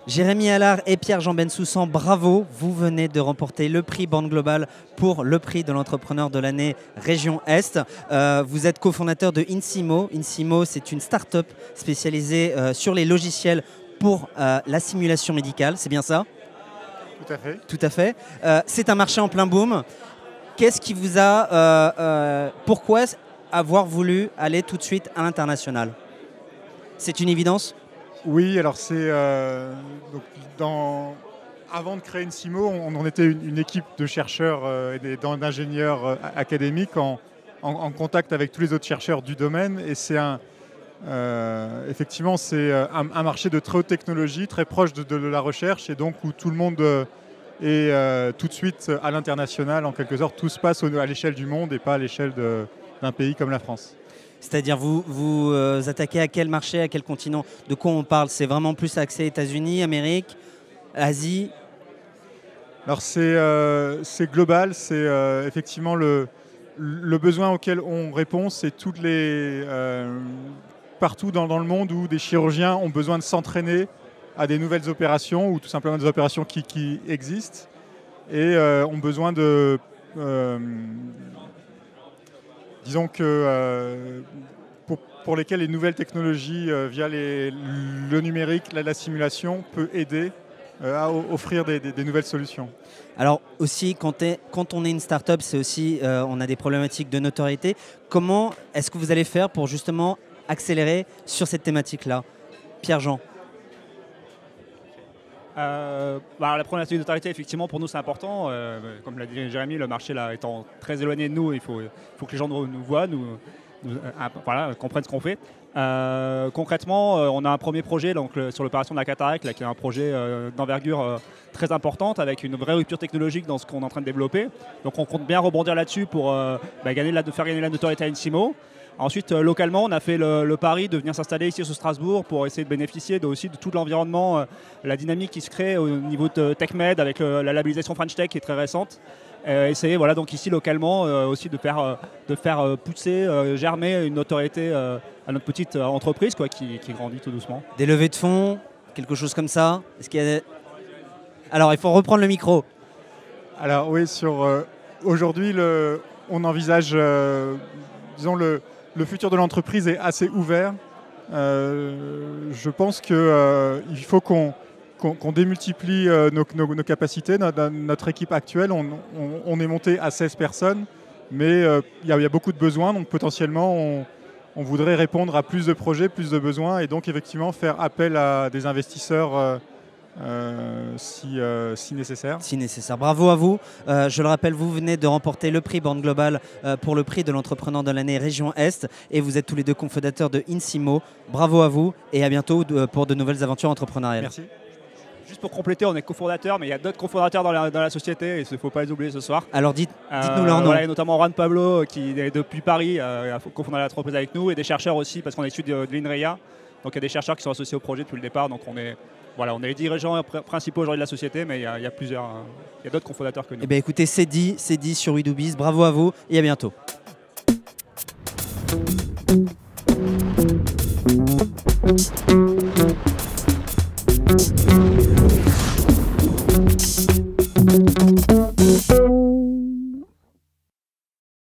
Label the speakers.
Speaker 1: Jérémy Allard et Pierre-Jean Bensoussan, bravo, vous venez de remporter le prix Born Global pour le prix de l'entrepreneur de l'année Région Est. Vous êtes cofondateur de Insimo. Insimo, c'est une start-up spécialisée sur les logiciels pour la simulation médicale, c'est bien ça?
Speaker 2: Tout à fait.
Speaker 1: Tout à fait. C'est un marché en plein boom. Qu'est-ce qui vous a... pourquoi avoir voulu aller tout de suite à l'international? C'est une évidence?
Speaker 2: Oui, alors c'est avant de créer Insimo, on était une équipe de chercheurs et d'ingénieurs académiques en contact avec tous les autres chercheurs du domaine. Et c'est effectivement c'est un marché de très haute technologie, très proche de la recherche, et donc où tout le monde est tout de suite à l'international. En quelque sorte, tout se passe à l'échelle du monde et pas à l'échelle d'un pays comme la France.
Speaker 1: C'est-à-dire, vous attaquez à quel marché, à quel continent? De quoi on parle? C'est vraiment plus axé États-Unis, Amérique, Asie?
Speaker 2: Alors c'est global, c'est effectivement le besoin auquel on répond, c'est partout dans le monde où des chirurgiens ont besoin de s'entraîner à des nouvelles opérations ou tout simplement des opérations qui existent et ont besoin de... disons que pour lesquels les nouvelles technologies via le numérique, la simulation peut aider à offrir des nouvelles solutions.
Speaker 1: Alors aussi, quand on est une start-up, c'est aussi, on a des problématiques de notoriété. Comment est-ce que vous allez faire pour justement accélérer sur cette thématique-là? Pierre-Jean.
Speaker 3: La problématique de notoriété, effectivement, pour nous, c'est important. Comme l'a dit Jérémy, le marché là, étant très éloigné de nous, il faut que les gens nous voient, comprennent ce qu'on fait. Concrètement, on a un premier projet sur l'opération de la cataracte, là, qui est un projet d'envergure très importante, avec une vraie rupture technologique dans ce qu'on est en train de développer. Donc on compte bien rebondir là-dessus pour faire gagner la notoriété à Insimo. Ensuite, localement, on a fait le pari de venir s'installer ici sur Strasbourg pour essayer de bénéficier aussi de tout l'environnement, la dynamique qui se crée au niveau de TechMed avec la labellisation French Tech qui est très récente. Essayer donc ici localement aussi de faire pousser, germer une notoriété à notre petite entreprise qui grandit tout doucement.
Speaker 1: Des levées de fonds, quelque chose comme ça? Alors, il faut reprendre le micro.
Speaker 2: Alors oui, aujourd'hui, on envisage, disons, le futur de l'entreprise est assez ouvert. Je pense qu'il faut qu'on démultiplie nos capacités. Notre équipe actuelle, on est monté à 16 personnes, mais il y a beaucoup de besoins, donc potentiellement on voudrait répondre à plus de projets, plus de besoins, et donc effectivement faire appel à des investisseurs si nécessaire.
Speaker 1: Si nécessaire. Bravo à vous. Je le rappelle, vous venez de remporter le prix Born Global pour le prix de l'entrepreneur de l'année Région Est, et vous êtes tous les deux cofondateurs de Insimo. Bravo à vous et à bientôt pour de nouvelles aventures entrepreneuriales.
Speaker 2: Merci.
Speaker 3: Juste pour compléter, on est cofondateurs, mais il y a d'autres cofondateurs dans la société, et il ne faut pas les oublier ce soir.
Speaker 1: Alors dites-nous leur nom.
Speaker 3: Voilà, notamment Juan Pablo, qui est depuis Paris, a cofondé l'entreprise avec nous, et des chercheurs aussi, parce qu'on est issus de l'INREA. Donc il y a des chercheurs qui sont associés au projet depuis le départ. Donc on est les dirigeants principaux aujourd'hui de la société, mais il y a d'autres cofondateurs que nous.
Speaker 1: Eh bien écoutez, c'est dit sur We Do Biz. Bravo à vous et à bientôt.